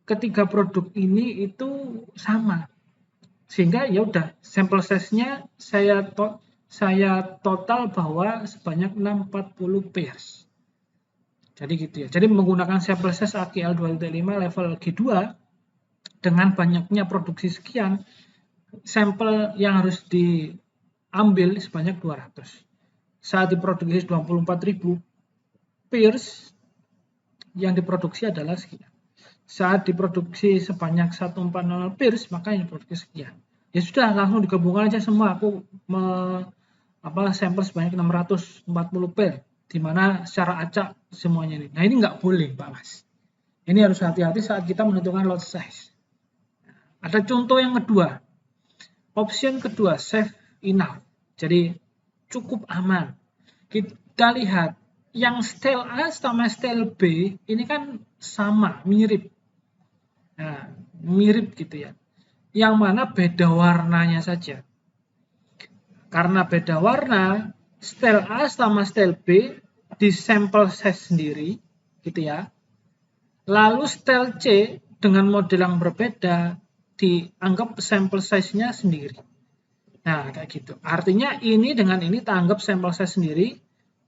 Speaker 1: ketiga produk ini itu sama. Sehingga ya udah sampel size-nya saya total bahwa sebanyak 640 pairs. Jadi gitu ya. Jadi menggunakan sampel size AGL 2.5 level G2 dengan banyaknya produksi sekian, sampel yang harus diambil sebanyak 200. Saat diproduksi 24.000 pairs, yang diproduksi adalah sekian. Saat diproduksi sebanyak 140 pairs, maka yang diproduksi sekian. Ya sudah, langsung digabungkan aja semua. Aku sampel sebanyak 640 pair, di mana secara acak semuanya ini. Nah, ini nggak boleh, Pak Mas. Ini harus hati-hati saat kita menentukan lot size. Ada contoh yang kedua. Option kedua, safe enough. Jadi cukup aman. Kita lihat yang style A sama style B ini kan sama, mirip. Nah, mirip gitu ya. Yang mana beda warnanya saja. Karena beda warna, style A sama style B di sampel size sendiri gitu ya. Lalu style C dengan model yang berbeda dianggap sampel size-nya sendiri. Nah, kayak gitu. Artinya ini dengan ini tak anggap sampel size sendiri,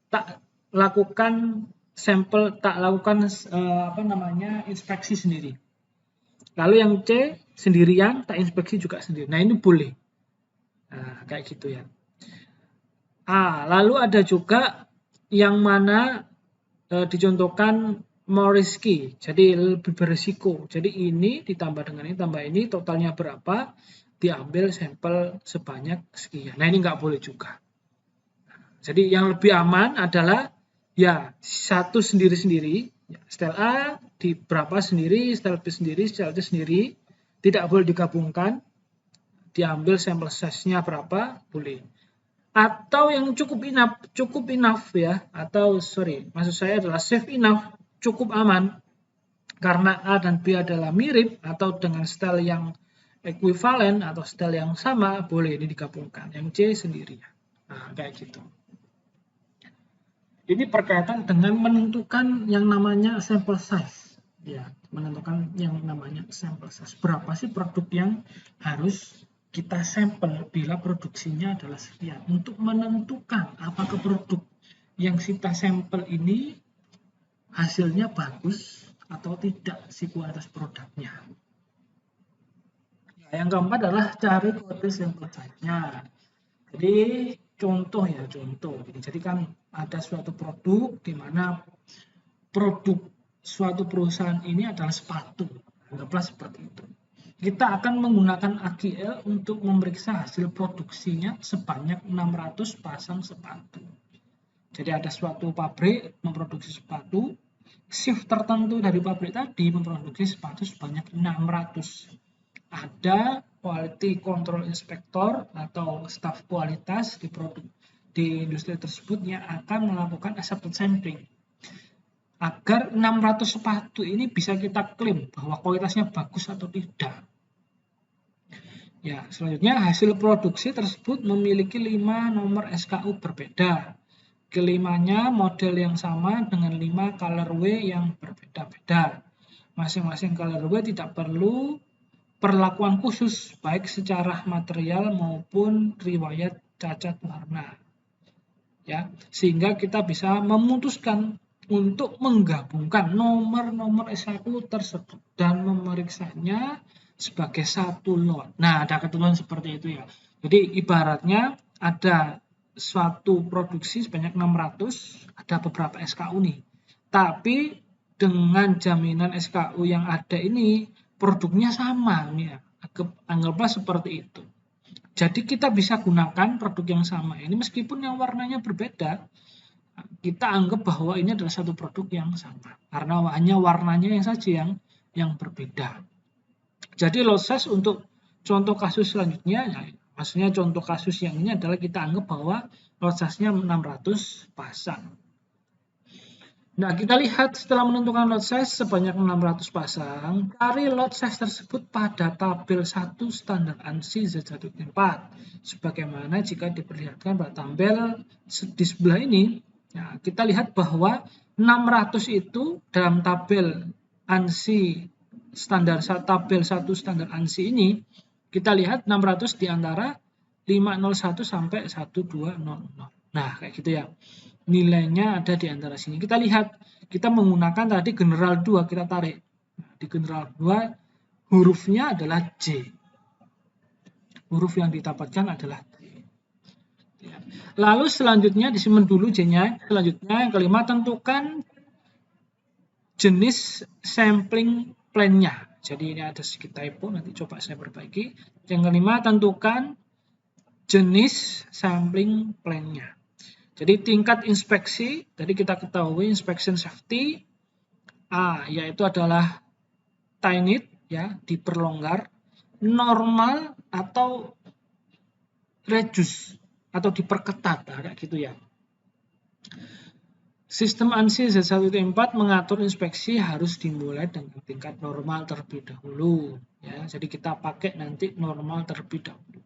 Speaker 1: tak lakukan inspeksi sendiri. Lalu yang C sendirian, tak inspeksi juga sendiri. Nah, ini boleh. Nah, kayak gitu ya. Lalu ada juga yang mana dicontohkan more risky, jadi lebih berisiko. Jadi ini ditambah dengan ini, tambah ini, totalnya berapa, diambil sampel sebanyak sekian. Nah, ini nggak boleh juga. Jadi yang lebih aman adalah ya satu sendiri-sendiri, style A di berapa sendiri, style B sendiri, style C sendiri, tidak boleh digabungkan, diambil sampel size-nya berapa, boleh. Atau yang cukup enough ya, atau maksud saya adalah safe enough, cukup aman, karena A dan B adalah mirip atau dengan style yang ekuivalen atau style yang sama, boleh ini digabungkan, yang C sendiri. Nah, kayak gitu. Ini berkaitan dengan menentukan yang namanya sample size. Ya, menentukan yang namanya sample size. Berapa sih produk yang harus kita sampel bila produksinya adalah sekian. Untuk menentukan apakah produk yang kita sampel ini hasilnya bagus atau tidak si kualitas produknya. Nah, yang keempat adalah cari kode sample size-nya. Jadi contoh. Jadi kan ada suatu produk di mana produk suatu perusahaan ini adalah sepatu. Anggaplah seperti itu. Kita akan menggunakan AGL untuk memeriksa hasil produksinya sebanyak 600 pasang sepatu. Jadi ada suatu pabrik memproduksi sepatu, shift tertentu dari pabrik tadi memproduksi sepatu sebanyak 600. Ada quality control inspector atau staf kualitas di industri tersebut yang akan melakukan acceptance sampling agar 600 sepatu ini bisa kita klaim bahwa kualitasnya bagus atau tidak. Ya, selanjutnya hasil produksi tersebut memiliki 5 nomor SKU berbeda. Kelimanya model yang sama dengan 5 colorway yang berbeda-beda. Masing-masing colorway tidak perlu perlakuan khusus baik secara material maupun riwayat cacat warna. Ya, sehingga kita bisa memutuskan untuk menggabungkan nomor-nomor SKU tersebut dan memeriksanya sebagai satu lot. Nah, ada ketentuan seperti itu ya. Jadi ibaratnya ada suatu produksi sebanyak 600, ada beberapa SKU nih. Tapi dengan jaminan SKU yang ada ini produknya sama nih ya. Anggaplah seperti itu. Jadi kita bisa gunakan produk yang sama ini meskipun yang warnanya berbeda. Kita anggap bahwa ini adalah satu produk yang sama karena hanya warnanya yang berbeda. Jadi lot size untuk contoh kasus selanjutnya, maksudnya contoh kasus yang ini adalah kita anggap bahwa lot size-nya 600 pasang. Nah, kita lihat setelah menentukan lot size sebanyak 600 pasang, cari lot size tersebut pada tabel 1 standar ANSI Z104. Sebagaimana jika diperlihatkan pada tabel di sebelah ini, ya, kita lihat bahwa 600 itu dalam tabel ANSI standar tabel 1 standar ANSI ini, kita lihat 600 di antara 501 sampai 1200. Nah, kayak gitu ya. Nilainya ada di antara sini. Kita lihat, kita menggunakan tadi general 2, kita tarik. Nah, di general 2 hurufnya adalah J. Huruf yang didapatkan adalah J. Lalu selanjutnya disimpan dulu J-nya. Selanjutnya yang kelima, tentukan jenis sampling plan-nya. Jadi ini ada sedikit typo, nanti coba saya perbaiki. Yang kelima, tentukan jenis sampling plan-nya. Jadi tingkat inspeksi, tadi kita ketahui inspection safety, yaitu adalah tight ya, diperlonggar, normal atau reduce atau diperketat, kayak gitu ya. Sistem ANSI Z104 mengatur inspeksi harus dimulai dengan tingkat normal terlebih dahulu, ya. Jadi kita pakai nanti normal terlebih dahulu.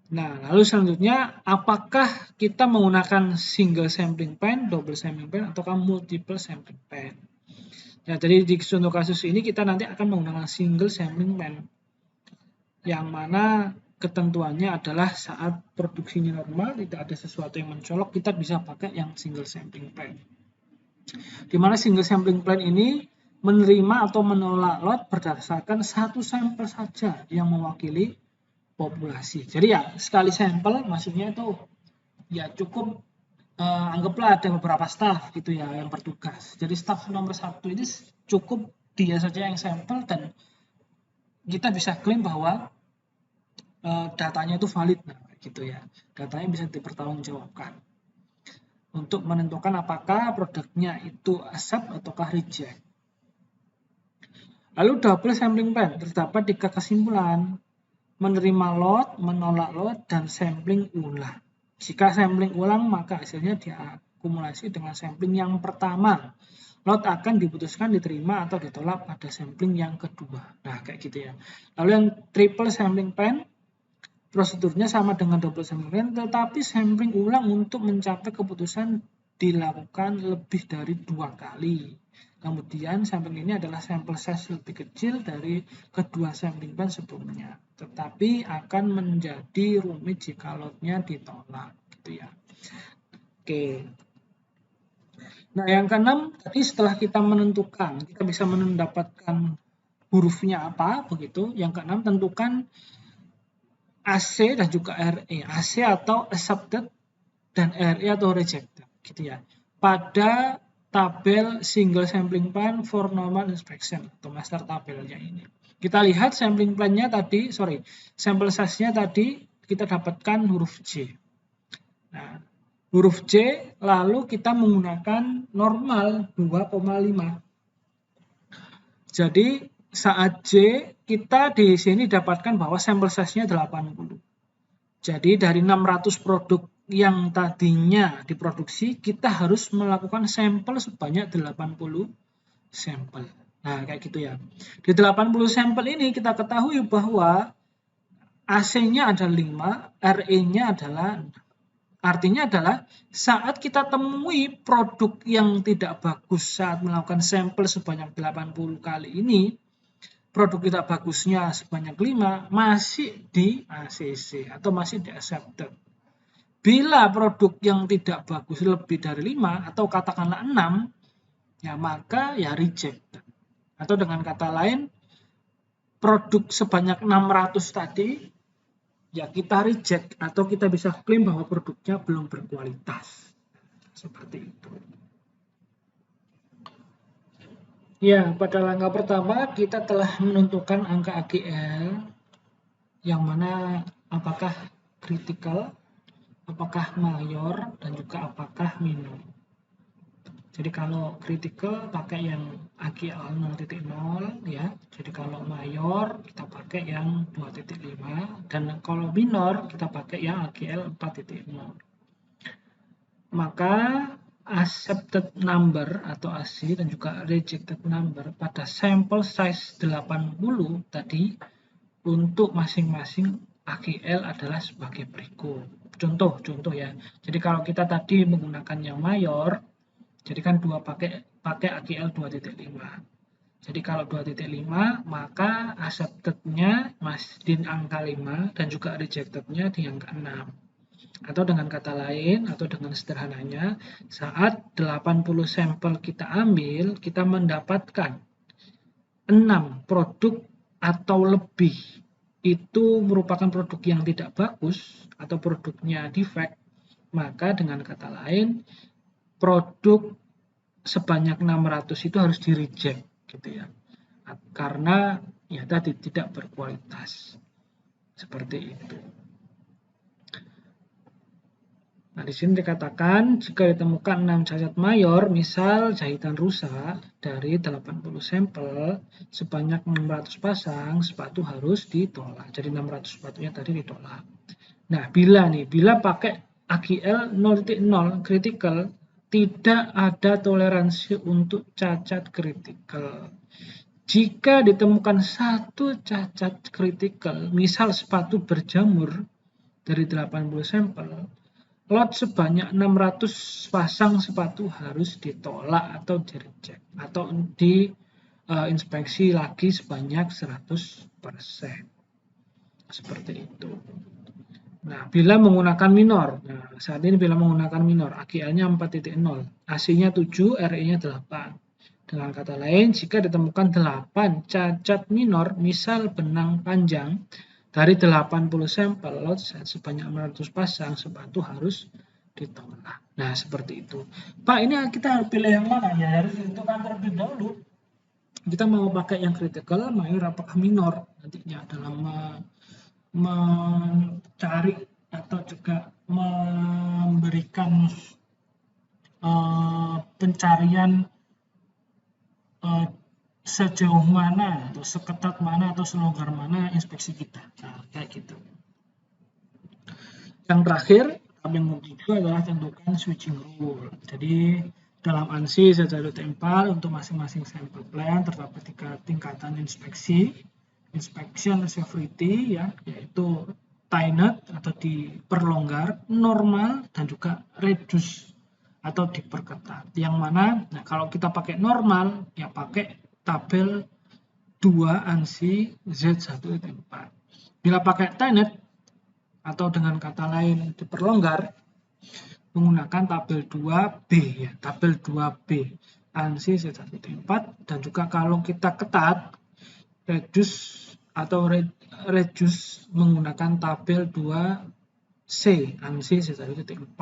Speaker 1: Nah, lalu selanjutnya, apakah kita menggunakan single sampling pen, double sampling pen, ataukah multiple sampling pen? Ya, jadi di contoh kasus ini kita nanti akan menggunakan single sampling pen, yang mana ketentuannya adalah saat produksinya normal, tidak ada sesuatu yang mencolok, kita bisa pakai yang single sampling pen. Di mana single sampling pen ini menerima atau menolak lot berdasarkan satu sampel saja yang mewakili populasi. Jadi ya sekali sampel maksudnya itu ya cukup anggaplah ada beberapa staf gitu ya yang bertugas. Jadi staf nomor 1 ini cukup dia saja yang sampel dan kita bisa klaim bahwa datanya itu valid gitu ya. Datanya bisa dipertanggungjawabkan untuk menentukan apakah produknya itu accept ataukah reject. Lalu double sampling pen terdapat 3 kesimpulan: menerima lot, menolak lot, dan sampling ulang. Jika sampling ulang, maka hasilnya diakumulasi dengan sampling yang pertama. Lot akan diputuskan diterima atau ditolak pada sampling yang kedua. Nah, kayak gitu ya. Lalu yang triple sampling pen, prosedurnya sama dengan double sampling pen, tetapi sampling ulang untuk mencapai keputusan dilakukan lebih dari 2 kali. Kemudian sampling ini adalah sampel size lebih kecil dari kedua sampling pen sebelumnya, tetapi akan menjadi rumit jika lotnya ditolak, gitu ya. Oke. Nah, yang keenam tadi setelah kita menentukan, kita bisa mendapatkan hurufnya apa, begitu. Yang keenam tentukan AC dan juga RE, AC atau accepted dan RE atau rejected, gitu ya. Pada tabel single sampling plan for normal inspection atau master tabelnya ini. Kita lihat sampling plan-nya tadi, sampel size-nya tadi kita dapatkan huruf J. Nah, huruf J lalu kita menggunakan normal 2,5. Jadi saat J kita di sini dapatkan bahwa sampel size-nya 80. Jadi dari 600 produk yang tadinya diproduksi, kita harus melakukan sampel sebanyak 80 sampel. Nah, kayak gitu ya. Di 80 sampel ini kita ketahui bahwa AC-nya ada 5, RE-nya adalah 6. Artinya adalah saat kita temui produk yang tidak bagus saat melakukan sampel sebanyak 80 kali ini, produk tidak bagusnya sebanyak 5 masih di ACC atau masih di accepted. Bila produk yang tidak bagus lebih dari 5 atau katakanlah 6, ya maka ya reject. Atau dengan kata lain, produk sebanyak 600 tadi, ya kita reject atau kita bisa klaim bahwa produknya belum berkualitas. Seperti itu. Ya, pada langkah pertama kita telah menentukan angka AGL, yang mana apakah kritikal, apakah mayor, dan juga apakah minor. Jadi kalau kritikal pakai yang AGL 0.0 ya. Jadi kalau mayor kita pakai yang 2.5 dan kalau minor kita pakai yang AGL 4.0. Maka accepted number atau AC dan juga rejected number pada sampel size 80 tadi untuk masing-masing AGL adalah sebagai berikut. Contoh ya. Jadi kalau kita tadi menggunakan yang mayor, jadi kan pakai AGL 2.5. Jadi kalau 2.5 maka accepted-nya di angka 5 dan juga rejected-nya di angka 6. Atau dengan kata lain atau dengan sederhananya, saat 80 sampel kita ambil, kita mendapatkan 6 produk atau lebih itu merupakan produk yang tidak bagus atau produknya defect, maka dengan kata lain produk sebanyak 600 itu harus di-reject gitu ya. Karena ya tadi tidak berkualitas. Seperti itu. Nah, di sini dikatakan jika ditemukan 6 cacat mayor, misal jahitan rusak dari 80 sampel sebanyak 600 pasang, sepatu harus ditolak. Jadi 600 sepatunya tadi ditolak. Nah, bila pakai AGL 0.0 critical, tidak ada toleransi untuk cacat kritikal. Jika ditemukan satu cacat kritikal, misal sepatu berjamur, dari 80 sampel, lot sebanyak 600 pasang sepatu harus ditolak atau di-reject atau diinspeksi lagi sebanyak 100%. Seperti itu. Nah, bila menggunakan minor. Nah, saat ini bila menggunakan minor, AGL-nya 4.0, AC-nya 7, RE-nya 8. Dengan kata lain, jika ditemukan 8 cacat minor, misal benang panjang, dari 80 sampel lot sebanyak 600 pasang sepatu harus ditolak. Nah, seperti itu. Pak, ini kita pilih yang mana ya? Harus ditentukan terlebih dahulu. Kita mau pakai yang critical, minor, apakah minor nantinya dalam mencari atau juga memberikan pencarian sejauh mana atau seketat mana atau selonggar mana inspeksi kita. Nah, kayak gitu. Yang terakhir, yang kedua adalah tentukan switching rule. Jadi dalam ANSI secara tempat untuk masing-masing sampel plan terdapat 3 tingkatan inspeksi. Inspection severity ya, yaitu tightened atau diperlonggar, normal dan juga reduce atau diperketat. Yang mana nah kalau kita pakai normal ya pakai tabel 2 ANSI Z1.4. Bila pakai tightened atau dengan kata lain diperlonggar menggunakan tabel 2B ya, tabel 2B ANSI Z1.4. Dan juga kalau kita ketat reduce atau reduce menggunakan tabel 2C ANSI Z1.4.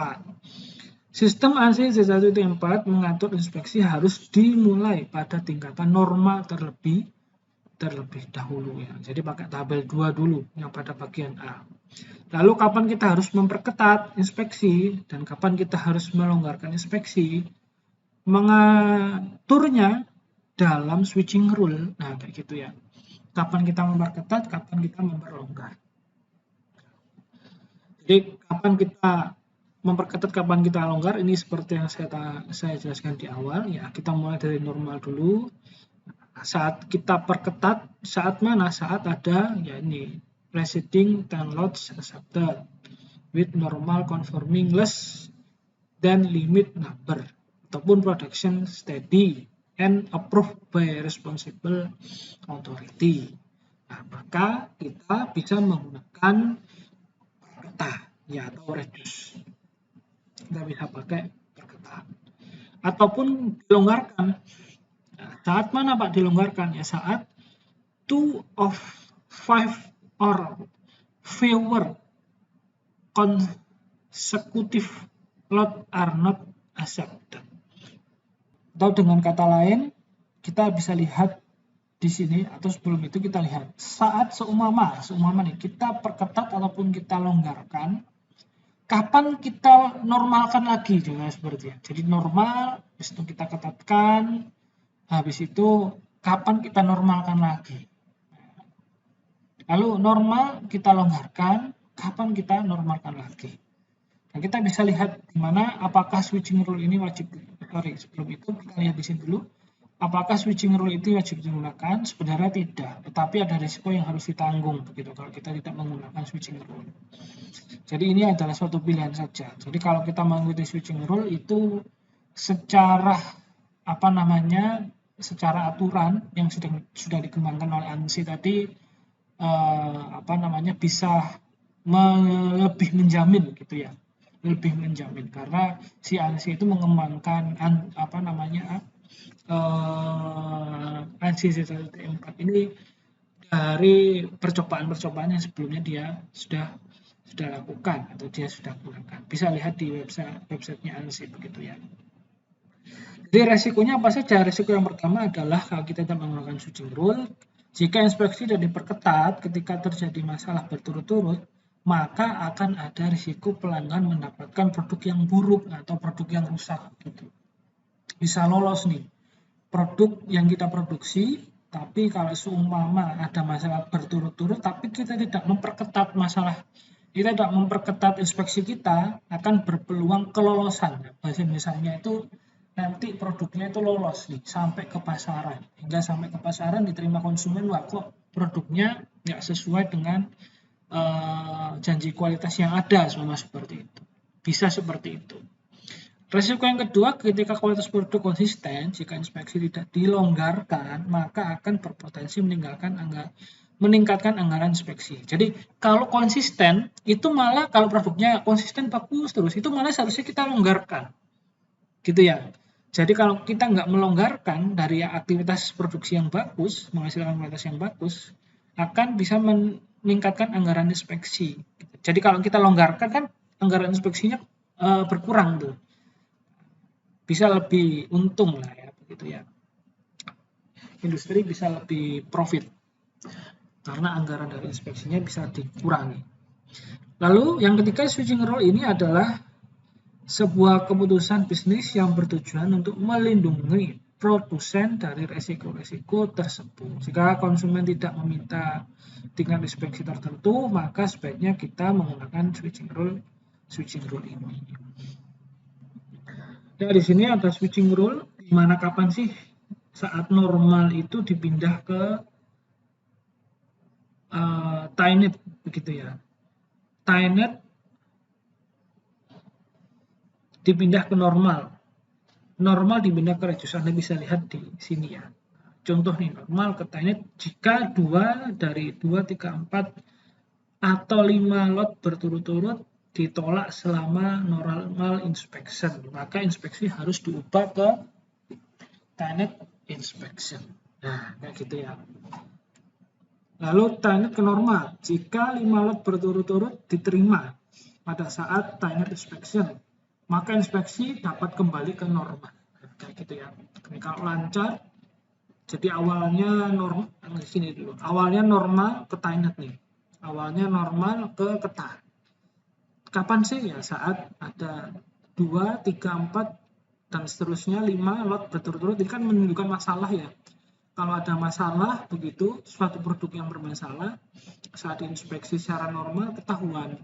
Speaker 1: Sistem ANSI Z1.4 mengatur inspeksi harus dimulai pada tingkatan normal terlebih dahulu ya. Jadi pakai tabel 2 dulu yang pada bagian A. Lalu kapan kita harus memperketat inspeksi dan kapan kita harus melonggarkan inspeksi, mengaturnya dalam switching rule. Nah, kayak gitu ya. Kapan kita memperketat, kapan kita memperlonggar. Jadi kapan kita memperketat, kapan kita longgar, ini seperti yang saya jelaskan di awal ya. Kita mulai dari normal dulu. Saat kita perketat, saat mana? Saat ada ya ini preceding 10 lots accepted with normal conforming less than limit number ataupun production steady and approved by responsible authority. Nah, maka kita bisa menggunakan perketat ya atau reduce. Kita bisa pakai perketat ataupun dilonggarkan. Nah, saat mana Pak dilonggarkan? Ya saat 2 of 5 or fewer consecutive lot are not accepted. Atau dengan kata lain, kita bisa lihat di sini atau sebelum itu kita lihat saat seumpama nih kita perketat ataupun kita longgarkan, kapan kita normalkan lagi dengan seperti itu. Jadi normal, habis itu kita ketatkan, habis itu kapan kita normalkan lagi. Lalu normal kita longgarkan, kapan kita normalkan lagi. Nah, kita bisa lihat di mana apakah switching rule ini wajib. Sebelum itu kita lihat di sini dulu. Apakah switching rule itu wajib digunakan? Sebenarnya tidak, tetapi ada risiko yang harus ditanggung begitu kalau kita tidak menggunakan switching rule. Jadi ini adalah suatu pilihan saja. Jadi kalau kita mengikuti switching rule itu secara secara aturan yang sudah dikembangkan oleh ANSI tadi bisa lebih menjamin gitu ya. Lebih menjamin karena si ANSI itu mengembangkan ANSI Z1.4 ini dari percobaan-percobaan yang sebelumnya dia sudah lakukan atau dia sudah gunakan. Bisa lihat di websitenya ANSI begitu ya. Jadi resikonya apa saja? Resiko yang pertama adalah kalau kita tidak menggunakan switching rule, jika inspeksi tidak diperketat ketika terjadi masalah berturut-turut, maka akan ada risiko pelanggan mendapatkan produk yang buruk atau produk yang rusak gitu. Bisa lolos nih produk yang kita produksi, tapi kalau seumpama ada masalah berturut-turut tapi kita tidak memperketat inspeksi kita, akan berpeluang kelolosan. Bahasa misalnya itu nanti produknya itu lolos nih sampai ke pasaran, hingga sampai ke pasaran diterima konsumen, wah kok produknya nggak sesuai dengan janji kualitas yang ada, sama seperti itu. Bisa seperti itu. Resiko yang kedua, ketika kualitas produk konsisten, jika inspeksi tidak dilonggarkan, maka akan berpotensi meningkatkan anggaran inspeksi. Jadi kalau konsisten, itu malah kalau produknya konsisten bagus terus, itu malah seharusnya kita longgarkan. Gitu ya. Jadi kalau kita nggak melonggarkan dari aktivitas produksi yang bagus, menghasilkan kualitas yang bagus, akan bisa meningkatkan anggaran inspeksi. Jadi kalau kita longgarkan kan anggaran inspeksinya berkurang tuh. Bisa lebih untung lah ya, begitu ya. Industri bisa lebih profit karena anggaran dari inspeksinya bisa dikurangi. Lalu yang ketiga, switching rule ini adalah sebuah keputusan bisnis yang bertujuan untuk melindungi produsen dari resiko-resiko tersebut. Jika konsumen tidak meminta tingkat inspeksi tertentu, maka sebaiknya kita menggunakan switching rule ini. Nah, di sini ada switching rule, di mana kapan sih saat normal itu dipindah ke TINET, begitu ya. TINET dipindah ke normal. Normal dipindah ke reduce. Anda bisa lihat di sini ya. Contoh nih, normal ke TINET jika 2 dari 2, 3, 4 atau 5 lot berturut-turut ditolak selama normal inspection, maka inspeksi harus diubah ke TINET inspection. Nah, kayak gitu ya. Lalu TINET ke normal jika 5 lot berturut-turut diterima pada saat TINET inspection, maka inspeksi dapat kembali ke normal. Kayak gitu ya. Ini kalau lancar, jadi awalnya normal, sini dulu. Awalnya normal ke TINET nih. Awalnya normal ke ketat. Kapan sih ya? Saat ada 2, 3, 4 dan seterusnya 5 lot berturut-turut. Ini kan menunjukkan masalah ya. Kalau ada masalah begitu, suatu produk yang bermasalah, saat diinspeksi secara normal ketahuan,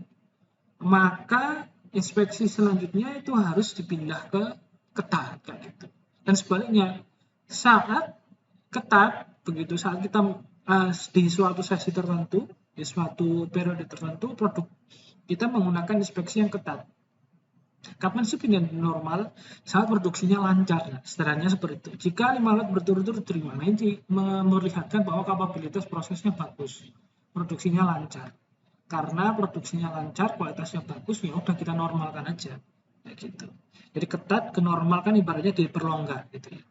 Speaker 1: maka inspeksi selanjutnya itu harus dipindah ke ketat kayak gitu. Dan sebaliknya, saat ketat begitu, saat kita di suatu sesi tertentu, di suatu periode tertentu, produk kita menggunakan inspeksi yang ketat. Kapan sih pindah normal? Saat produksinya lancar, ya. Sederhananya seperti itu. Jika 5 lot berturut-turut terima, ini memperlihatkan bahwa kapabilitas prosesnya bagus, produksinya lancar. Karena produksinya lancar, kualitasnya bagus, ya udah kita normalkan aja, kayak gitu. Jadi ketat ke normal kan ibaratnya diperlonggar, gitu ya.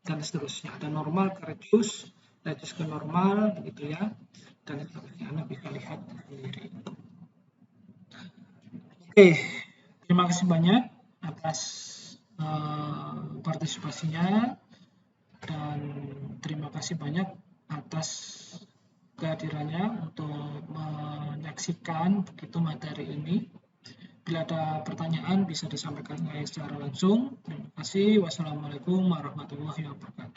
Speaker 1: Dan seterusnya, ada normal ke reduce ke normal, begitu ya. Dan seterusnya, Anda bisa lihat sendiri. Oke. Terima kasih banyak atas partisipasinya dan terima kasih banyak atas kehadirannya untuk menyaksikan begitu materi ini. Bila ada pertanyaan bisa disampaikan secara langsung. Terima kasih. Wassalamualaikum warahmatullahi wabarakatuh.